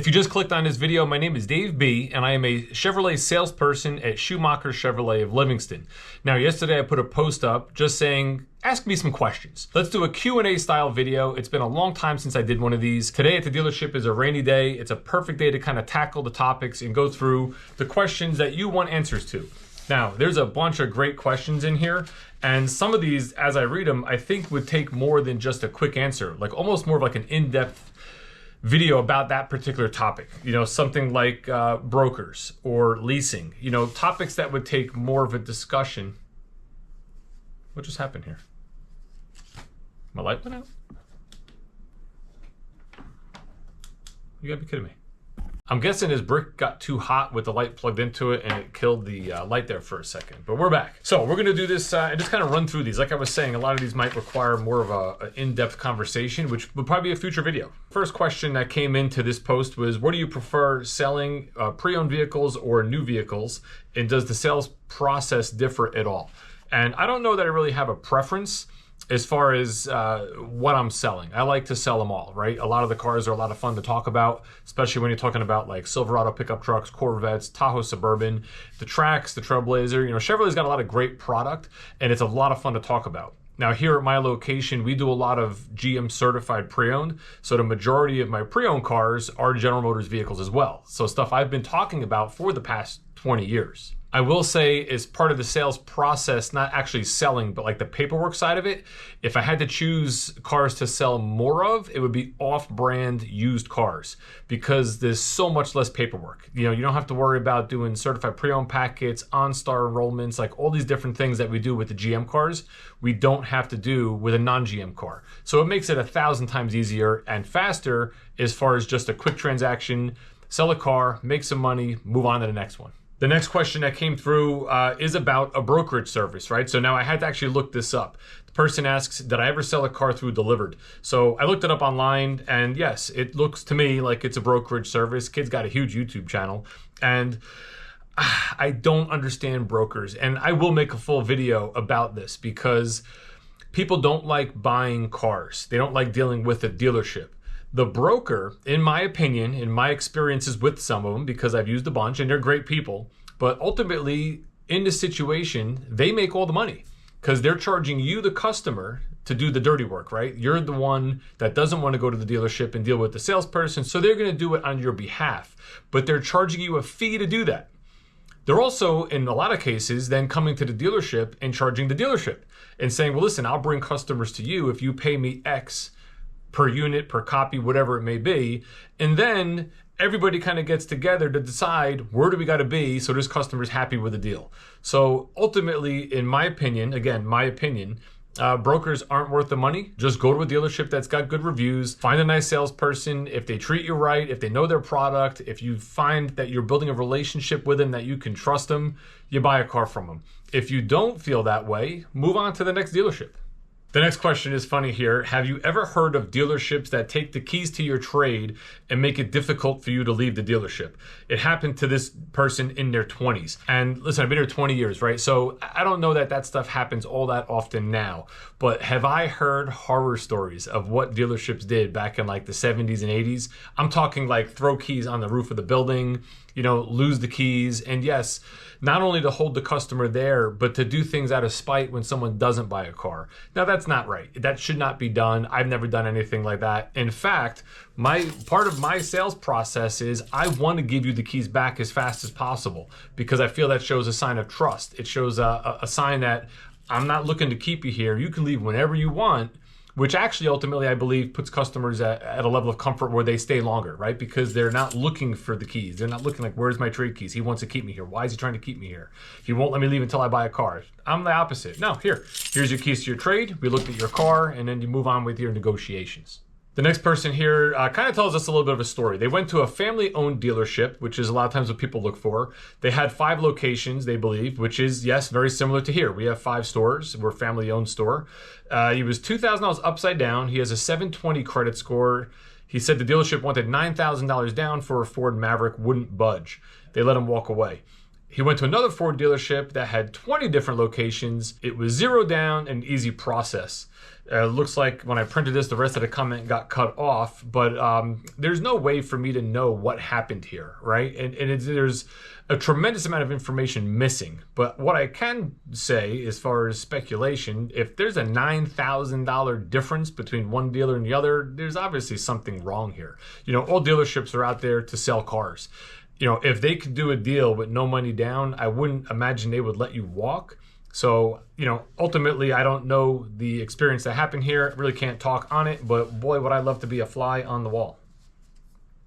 If you just clicked on this video, my name is Dave B, and I am a Chevrolet salesperson at Schumacher Chevrolet of Livingston. Now, yesterday I put a post up just saying, ask me some questions. Let's do a Q&A style video. It's been a long time since I did one of these. Today at the dealership is a rainy day. It's a perfect day to kind of tackle the topics and go through the questions that you want answers to. Now, there's a bunch of great questions in here, and some of these, as I read them, I think would take more than just a quick answer, like almost more of like an in-depth video about that particular topic. You know, something like brokers or leasing, you know, topics that would take more of a discussion. What just happened here? My light went out? You gotta be kidding me. I'm guessing his brick got too hot with the light plugged into it and it killed the light there for a second, but we're back. So we're gonna do this and just kind of run through these. Like I was saying, a lot of these might require more of an in-depth conversation, which would probably be a future video. First question that came into this post was, what do you prefer, selling pre-owned vehicles or new vehicles? And does the sales process differ at all? And I don't know that I really have a preference as far as what I'm selling. I like to sell them all, right? A lot of the cars are a lot of fun to talk about, especially when you're talking about like Silverado pickup trucks, Corvettes, Tahoe Suburban, the Trax, the Trailblazer. You know, Chevrolet's got a lot of great product and it's a lot of fun to talk about. Now here at my location, we do a lot of GM certified pre-owned. So the majority of my pre-owned cars are General Motors vehicles as well. So stuff I've been talking about for the past 20 years. I will say, as part of the sales process, not actually selling, but like the paperwork side of it, if I had to choose cars to sell more of, it would be off-brand used cars because there's so much less paperwork. You know, you don't have to worry about doing certified pre-owned packets, OnStar enrollments, like all these different things that we do with the GM cars, we don't have to do with a non-GM car. So it makes it 1,000 times easier and faster as far as just a quick transaction, sell a car, make some money, move on to the next one. The next question that came through is about a brokerage service, right? So now I had to actually look this up. The person asks, did I ever sell a car through Delivered? So I looked it up online, and yes, it looks to me like it's a brokerage service. Kid's got a huge YouTube channel, and I don't understand brokers. And I will make a full video about this because people don't like buying cars. They don't like dealing with a dealership. The broker, in my opinion, in my experiences with some of them, because I've used a bunch and they're great people, but ultimately in this situation, they make all the money because they're charging you, the customer, to do the dirty work, right? You're the one that doesn't want to go to the dealership and deal with the salesperson, so they're going to do it on your behalf, but they're charging you a fee to do that. They're also, in a lot of cases, then coming to the dealership and charging the dealership and saying, well, listen, I'll bring customers to you if you pay me X per unit, per copy, whatever it may be. And then everybody kind of gets together to decide where do we got to be so this customer's happy with the deal. So ultimately, in my opinion, again, my opinion, brokers aren't worth the money. Just go to a dealership that's got good reviews, find a nice salesperson. If they treat you right, if they know their product, if you find that you're building a relationship with them, that you can trust them, you buy a car from them. If you don't feel that way, move on to the next dealership. The next question is funny here. Have you ever heard of dealerships that take the keys to your trade and make it difficult for you to leave the dealership? It happened to this person in their 20s. And listen, I've been here 20 years, right? So I don't know that that stuff happens all that often now, but have I heard horror stories of what dealerships did back in like the 70s and 80s? I'm talking like throw keys on the roof of the building, you know, lose the keys. And yes, not only to hold the customer there, but to do things out of spite when someone doesn't buy a car. Now that's not right. That should not be done. I've never done anything like that. In fact, part of my sales process is I want to give you the keys back as fast as possible because I feel that shows a sign of trust. It shows a sign that I'm not looking to keep you here. You can leave whenever you want, which actually ultimately I believe puts customers at a level of comfort where they stay longer, right? Because they're not looking for the keys. They're not looking like, where's my trade keys? He wants to keep me here. Why is he trying to keep me here? He won't let me leave until I buy a car. I'm the opposite. No, here's your keys to your trade. We looked at your car and then you move on with your negotiations. The next person here kind of tells us a little bit of a story. They went to a family-owned dealership, which is a lot of times what people look for. They had 5 locations, they believe, which is, yes, very similar to here. We have 5 stores. We're a family-owned store. He was $2,000 upside down. He has a 720 credit score. He said the dealership wanted $9,000 down for a Ford Maverick, wouldn't budge. They let him walk away. He went to another Ford dealership that had 20 different locations. It was zero down and easy process. Looks like when I printed this, the rest of the comment got cut off, but there's no way for me to know what happened here, right? And there's a tremendous amount of information missing. But what I can say, as far as speculation, if there's a $9,000 difference between one dealer and the other, there's obviously something wrong here. You know, all dealerships are out there to sell cars. You know, if they could do a deal with no money down, I wouldn't imagine they would let you walk. So, you know, ultimately, I don't know the experience that happened here. Really can't talk on it, but boy, would I love to be a fly on the wall.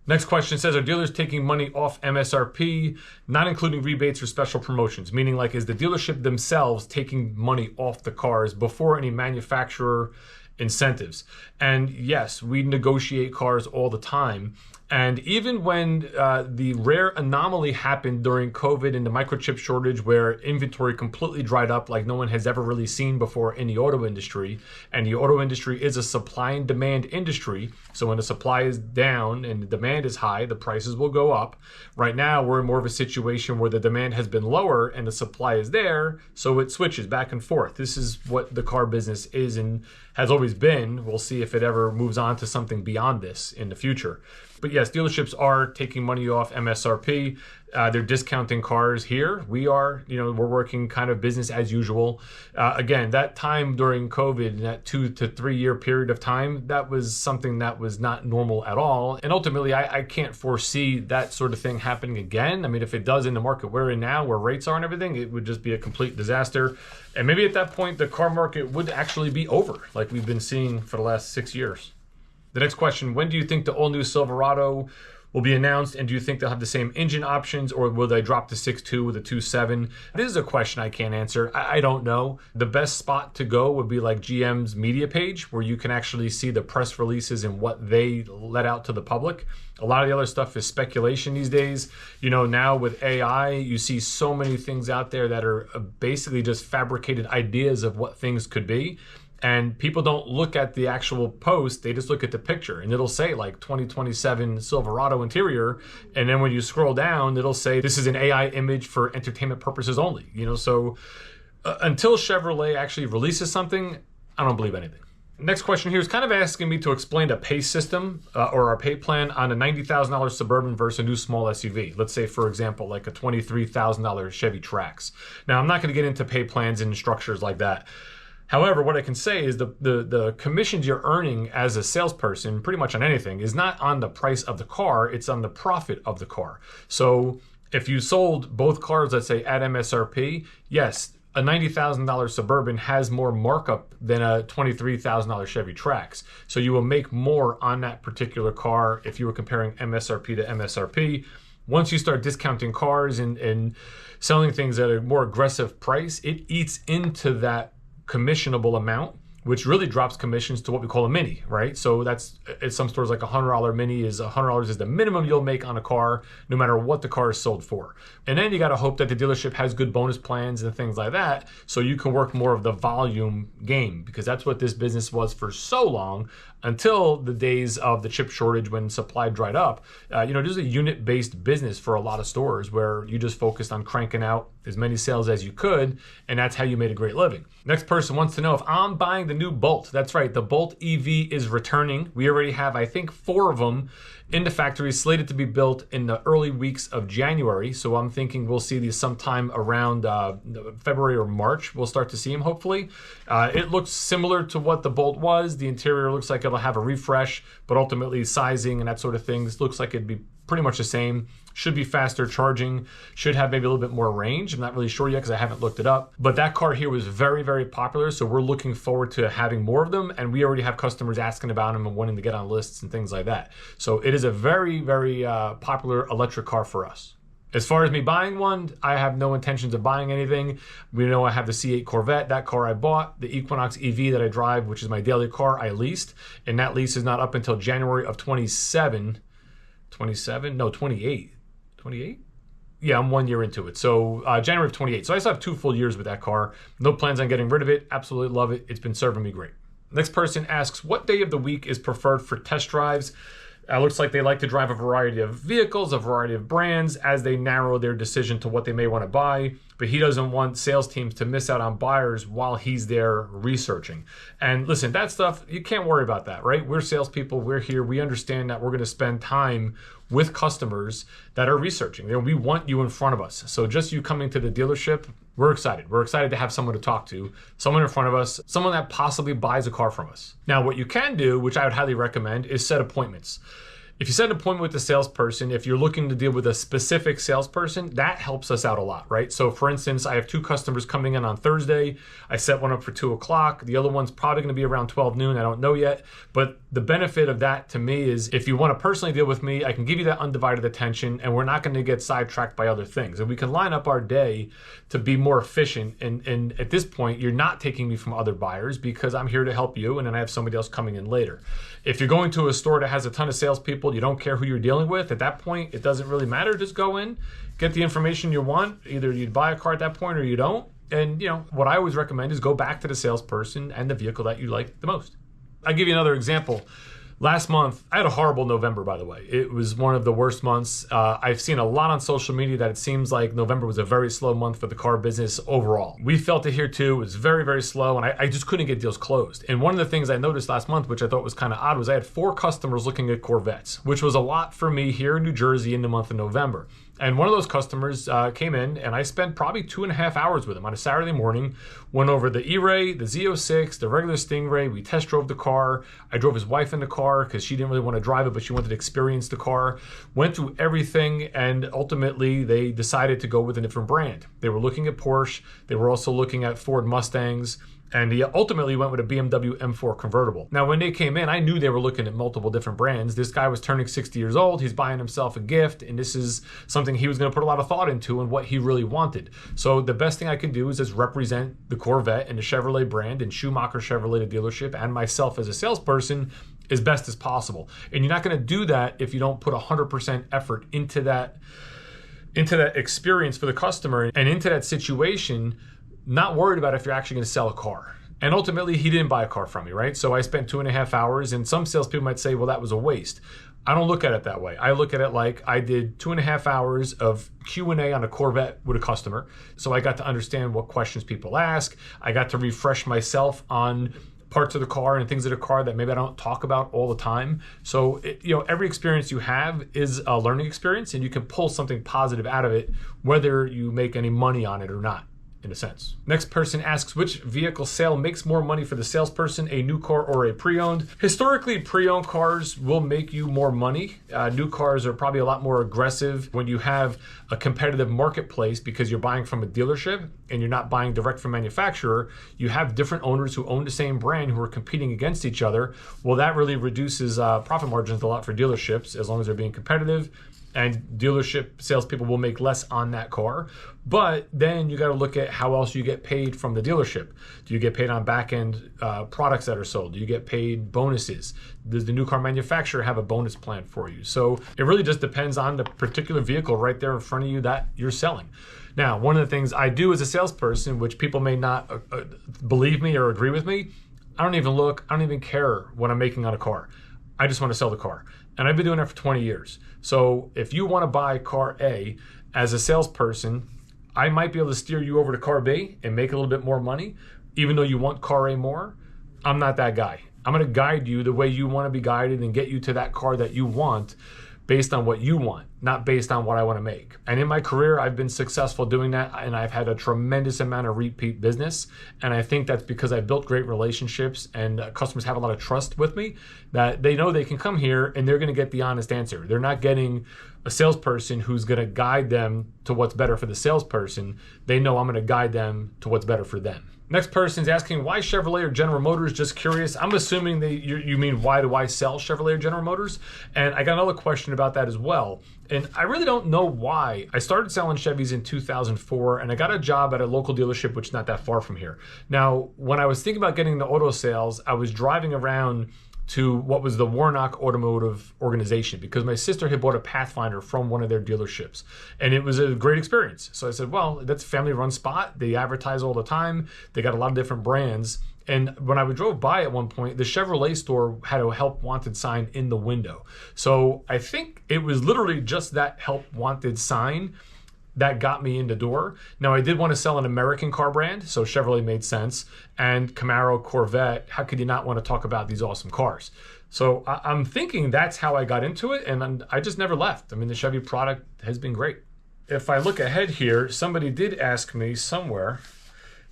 Next question says, are dealers taking money off MSRP, not including rebates or special promotions? Meaning, like, is the dealership themselves taking money off the cars before any manufacturer incentives? And yes, we negotiate cars all the time. And even when the rare anomaly happened during COVID and the microchip shortage, where inventory completely dried up like no one has ever really seen before in the auto industry, and the auto industry is a supply and demand industry, so when the supply is down and the demand is high, the prices will go up. Right now, we're in more of a situation where the demand has been lower and the supply is there, so it switches back and forth. This is what the car business is and has always been. We'll see if it ever moves on to something beyond this in the future. But yes, dealerships are taking money off MSRP. They're discounting cars here. We are, you know, we're working kind of business as usual. Again, that time during COVID, that 2 to 3 year period of time, that was something that was not normal at all. And ultimately, I can't foresee that sort of thing happening again. I mean, if it does in the market we're in now, where rates are and everything, it would just be a complete disaster. And maybe at that point, the car market would actually be over, like we've been seeing for the last 6 years. The next question, when do you think the all-new Silverado will be announced, and do you think they'll have the same engine options, or will they drop to 6.2 with a 2.7? This is a question I can't answer. I don't know. The best spot to go would be like GM's media page, where you can actually see the press releases and what they let out to the public. A lot of the other stuff is speculation these days. You know, now with AI, you see so many things out there that are basically just fabricated ideas of what things could be. And people don't look at the actual post, they just look at the picture, and it'll say like 2027 Silverado interior. And then when you scroll down, it'll say this is an AI image for entertainment purposes only. You know, so until Chevrolet actually releases something, I don't believe anything. Next question here is kind of asking me to explain a pay system or our pay plan on a $90,000 Suburban versus a new small SUV. Let's say, for example, like a $23,000 Chevy Trax. Now, I'm not going to get into pay plans and structures like that. However, what I can say is the commissions you're earning as a salesperson, pretty much on anything, is not on the price of the car, it's on the profit of the car. So if you sold both cars, let's say at MSRP, yes, a $90,000 Suburban has more markup than a $23,000 Chevy Trax. So you will make more on that particular car if you were comparing MSRP to MSRP. Once you start discounting cars and selling things at a more aggressive price, it eats into that commissionable amount, which really drops commissions to what we call a mini, right? So that's, at some stores, like a $100 mini is $100 is the minimum you'll make on a car, no matter what the car is sold for. And then you got to hope that the dealership has good bonus plans and things like that, so you can work more of the volume game, because that's what this business was for so long, until the days of the chip shortage when supply dried up. You know, this is a unit-based business for a lot of stores where you just focused on cranking out as many sales as you could, and that's how you made a great living. Next person wants to know if I'm buying the new Bolt. That's right, the Bolt EV is returning. We already have, I think, 4 of them in the factory, slated to be built in the early weeks of January. So I'm thinking we'll see these sometime around February or March. We'll start to see them, hopefully. It looks similar to what the Bolt was. The interior looks like it'll have a refresh, but ultimately sizing and that sort of things looks like it'd be pretty much the same. Should be faster charging, should have maybe a little bit more range. I'm not really sure yet because I haven't looked it up. But that car here was very, very popular, so we're looking forward to having more of them, and we already have customers asking about them and wanting to get on lists and things like that. So it is a very, very popular electric car for us. As far as me buying one, I have no intentions of buying anything. We know I have the C8 Corvette, that car I bought. The Equinox EV that I drive, which is my daily car, I leased. And that lease is not up until January of 28. 28? Yeah, I'm 1 year into it. So January of 28. So I still have 2 full years with that car. No plans on getting rid of it. Absolutely love it. It's been serving me great. Next person asks, what day of the week is preferred for test drives? It looks like they like to drive a variety of vehicles, a variety of brands as they narrow their decision to what they may want to buy. But he doesn't want sales teams to miss out on buyers while he's there researching. And listen, that stuff, you can't worry about that, right? We're salespeople. We're here. We understand that we're going to spend time with customers that are researching. We want you in front of us. So just you coming to the dealership, we're excited. We're excited to have someone to talk to, someone in front of us, someone that possibly buys a car from us. Now, what you can do, which I would highly recommend, is set appointments. If you set an appointment with the salesperson, if you're looking to deal with a specific salesperson, that helps us out a lot, right? So for instance, I have 2 customers coming in on Thursday. I set one up for 2 o'clock. The other one's probably going to be around 12 noon. I don't know yet. But the benefit of that to me is if you want to personally deal with me, I can give you that undivided attention and we're not going to get sidetracked by other things. And we can line up our day to be more efficient. And at this point, you're not taking me from other buyers because I'm here to help you. And then I have somebody else coming in later. If you're going to a store that has a ton of salespeople, you don't care who you're dealing with. At that point, it doesn't really matter. Just go in, get the information you want. Either you'd buy a car at that point or you don't. And what I always recommend is go back to the salesperson and the vehicle that you like the most. I'll give you another example. Last month, I had a horrible November, by the way. It was one of the worst months. I've seen a lot on social media that it seems like November was a very slow month for the car business overall. We felt it here too. It was very, very slow, and I just couldn't get deals closed. And one of the things I noticed last month, which I thought was kind of odd, was I had 4 customers looking at Corvettes, which was a lot for me here in New Jersey in the month of November. And one of those customers came in, and I spent probably 2.5 hours with him on a Saturday morning. Went over the E-Ray, the Z06, the regular Stingray. We test drove the car. I drove his wife in the car because she didn't really want to drive it, but she wanted to experience the car. Went through everything, and ultimately they decided to go with a different brand. They were looking at Porsche. They were also looking at Ford Mustangs. And he ultimately went with a BMW M4 convertible. Now, when they came in, I knew they were looking at multiple different brands. This guy was turning 60 years old. He's buying himself a gift. And this is something he was going to put a lot of thought into and what he really wanted. So the best thing I can do is just represent the Corvette and the Chevrolet brand and Schumacher Chevrolet the dealership and myself as a salesperson as best as possible. And you're not going to do that if you don't put 100% effort into that experience for the customer and into that situation, not worried about if you're actually going to sell a car. And ultimately, he didn't buy a car from me, right? So I spent 2.5 hours, and some salespeople might say, well, that was a waste. I don't look at it that way. I look at it like I did 2.5 hours of Q&A on a Corvette with a customer. So I got to understand what questions people ask. I got to refresh myself on parts of the car and things of the car that maybe I don't talk about all the time. So, every experience you have is a learning experience, and you can pull something positive out of it, whether you make any money on it or not, in a sense. Next person asks, which vehicle sale makes more money for the salesperson, a new car or a pre-owned? Historically, pre-owned cars will make you more money. New cars are probably a lot more aggressive when you have a competitive marketplace because you're buying from a dealership and you're not buying direct from manufacturer. You have different owners who own the same brand who are competing against each other. Well, that really reduces profit margins a lot for dealerships as long as they're being competitive. And dealership salespeople will make less on that car. But then you got to look at how else you get paid from the dealership. Do you get paid on back-end products that are sold? Do you get paid bonuses? Does the new car manufacturer have a bonus plan for you? So it really just depends on the particular vehicle right there in front of you that you're selling. Now, one of the things I do as a salesperson, which people may not believe me or agree with me, I don't even care what I'm making on a car. I just want to sell the car. And I've been doing that for 20 years. So if you want to buy car A as a salesperson, I might be able to steer you over to car B and make a little bit more money, even though you want car A more. I'm not that guy. I'm going to guide you the way you want to be guided and get you to that car that you want based on what you want, not based on what I want to make. And in my career, I've been successful doing that, and I've had a tremendous amount of repeat business. And I think that's because I built great relationships and customers have a lot of trust with me that they know they can come here and they're going to get the honest answer. They're not getting a salesperson who's going to guide them to what's better for the salesperson. They know I'm going to guide them to what's better for them. Next person's asking, why Chevrolet or General Motors? Just curious. I'm assuming that you mean why do I sell Chevrolet or General Motors? And I got another question about that as well. And I really don't know why. I started selling Chevys in 2004, and I got a job at a local dealership, which is not that far from here. Now, when I was thinking about getting into auto sales, I was driving around to what was the Warnock Automotive Organization because my sister had bought a Pathfinder from one of their dealerships, and it was a great experience. So I said, well, that's a family-run spot. They advertise all the time. They got a lot of different brands. And when I drove by at one point, the Chevrolet store had a help wanted sign in the window. So I think it was literally just that help wanted sign that got me in the door. Now, I did want to sell an American car brand, so Chevrolet made sense. And Camaro, Corvette, how could you not want to talk about these awesome cars? So I'm thinking that's how I got into it, and I just never left. I mean, the Chevy product has been great. If I look ahead here, somebody did ask me somewhere,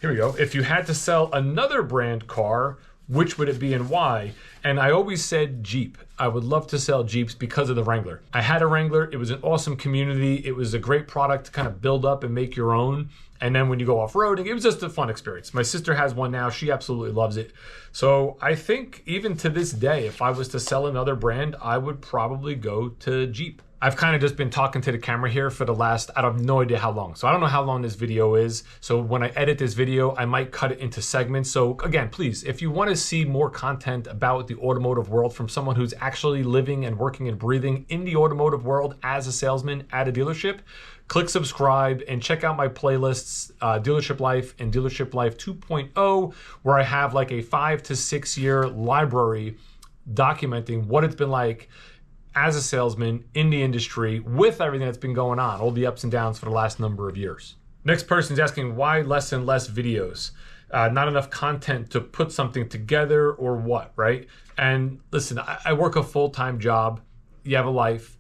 here we go, if you had to sell another brand car, which would it be and why? And I always said Jeep. I would love to sell Jeeps because of the Wrangler. I had a Wrangler. It was an awesome community. It was a great product to kind of build up and make your own. And then when you go off-roading, it was just a fun experience. My sister has one now. She absolutely loves it. So I think even to this day, if I was to sell another brand, I would probably go to Jeep. I've kind of just been talking to the camera here for the last, I have no idea how long. So I don't know how long this video is. So when I edit this video, I might cut it into segments. So again, please, if you want to see more content about the automotive world from someone who's actually living and working and breathing in the automotive world as a salesman at a dealership, click subscribe and check out my playlists, Dealership Life and Dealership Life 2.0, where I have like a 5 to 6 year library documenting what it's been like as a salesman in the industry with everything that's been going on, all the ups and downs for the last number of years. Next person's asking why less and less videos, not enough content to put something together or what, right? And listen, I work a full-time job. You have a life.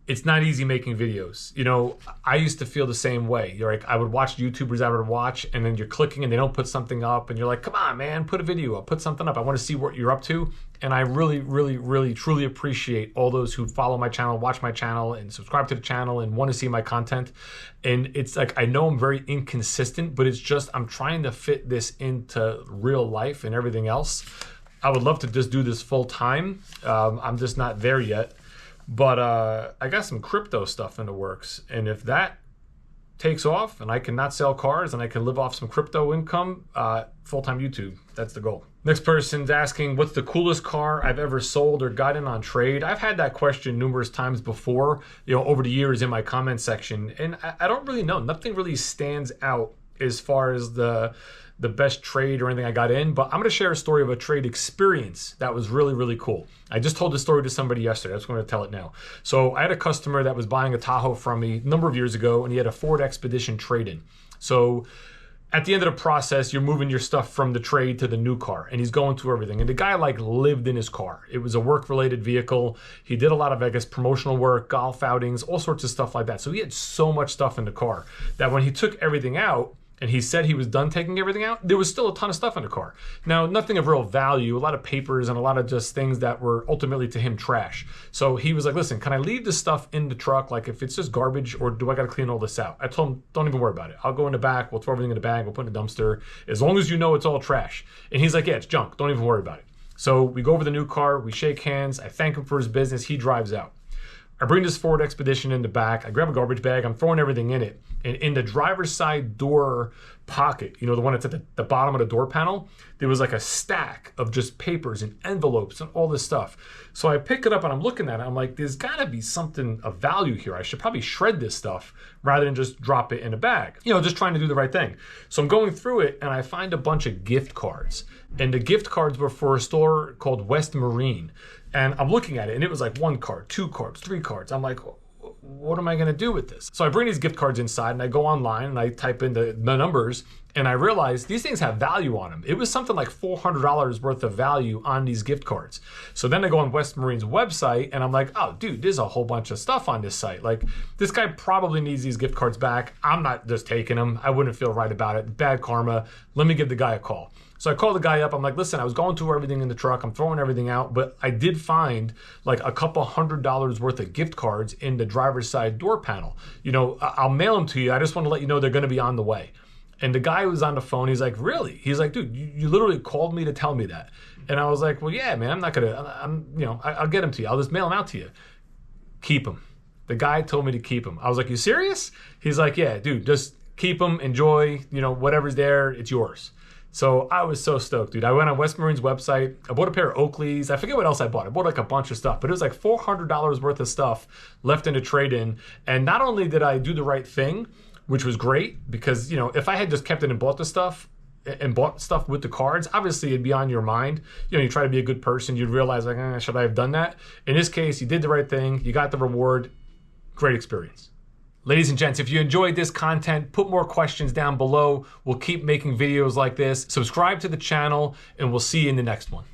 It's not easy making videos. You know, I used to feel the same way. You're like, I would watch YouTubers I would watch, and then you're clicking and they don't put something up, and you're like, come on, man, put a video up, put something up. I want to see what you're up to. And I really, really, really, truly appreciate all those who follow my channel, watch my channel, and subscribe to the channel and want to see my content. And it's like, I know I'm very inconsistent, but it's just, I'm trying to fit this into real life and everything else. I would love to just do this full time. I'm just not there yet. But I got some crypto stuff in the works. And if that takes off and I can not sell cars and I can live off some crypto income, full-time YouTube, that's the goal. Next person's asking, what's the coolest car I've ever sold or gotten on trade? I've had that question numerous times before, you know, over the years in my comment section. And I don't really know. Nothing really stands out as far as the best trade or anything I got in, but I'm going to share a story of a trade experience that was really, really cool. I just told this story to somebody yesterday. I'm just going to tell it now. So I had a customer that was buying a Tahoe from me a number of years ago, and he had a Ford Expedition trade-in. So at the end of the process, you're moving your stuff from the trade to the new car, and he's going through everything. And the guy like lived in his car. It was a work-related vehicle. He did a lot of, I guess, promotional work, golf outings, all sorts of stuff like that. So he had so much stuff in the car that when he took everything out, and he said he was done taking everything out, there was still a ton of stuff in the car. Now, nothing of real value, a lot of papers and a lot of just things that were ultimately to him trash. So he was like, listen, can I leave this stuff in the truck? Like if it's just garbage, or do I gotta clean all this out? I told him, don't even worry about it. I'll go in the back, we'll throw everything in the bag, we'll put it in the dumpster, as long as you know it's all trash. And he's like, yeah, it's junk, don't even worry about it. So we go over the new car, we shake hands, I thank him for his business, he drives out. I bring this Ford Expedition in the back, I grab a garbage bag, I'm throwing everything in it. And in the driver's side door pocket, you know, the one that's at the bottom of the door panel, there was like a stack of just papers and envelopes and all this stuff. So I pick it up and I'm looking at it, I'm like, there's gotta be something of value here. I should probably shred this stuff rather than just drop it in a bag. You know, just trying to do the right thing. So I'm going through it and I find a bunch of gift cards. And the gift cards were for a store called West Marine. And I'm looking at it and it was like 1 card, 2 cards, 3 cards. I'm like, what am I gonna do with this? So I bring these gift cards inside and I go online and I type in the numbers and I realize these things have value on them. It was something like $400 worth of value on these gift cards. So then I go on West Marine's website and I'm like, oh dude, there's a whole bunch of stuff on this site. Like this guy probably needs these gift cards back. I'm not just taking them. I wouldn't feel right about it. Bad karma. Let me give the guy a call. So I call the guy up. I'm like, listen, I was going through everything in the truck. I'm throwing everything out, but I did find like a couple $100 worth of gift cards in the driver's side door panel. You know, I'll mail them to you. I just want to let you know they're going to be on the way. And the guy was on the phone. He's like, really? He's like, dude, you literally called me to tell me that. And I was like, well, yeah, man, I'm not going to, I'll get them to you. I'll just mail them out to you. Keep them. The guy told me to keep them. I was like, you serious? He's like, yeah, dude, just keep them, enjoy, whatever's there, it's yours. So I was so stoked, dude. I went on West Marine's website. I bought a pair of Oakleys. I forget what else I bought. I bought like a bunch of stuff, but it was like $400 worth of stuff left in a trade-in. And not only did I do the right thing, which was great, because if I had just kept it and bought the stuff, and bought stuff with the cards, obviously it'd be on your mind. You know, you try to be a good person, you'd realize like, should I have done that? In this case, you did the right thing, you got the reward, great experience. Ladies and gents, if you enjoyed this content, put more questions down below. We'll keep making videos like this. Subscribe to the channel, and we'll see you in the next one.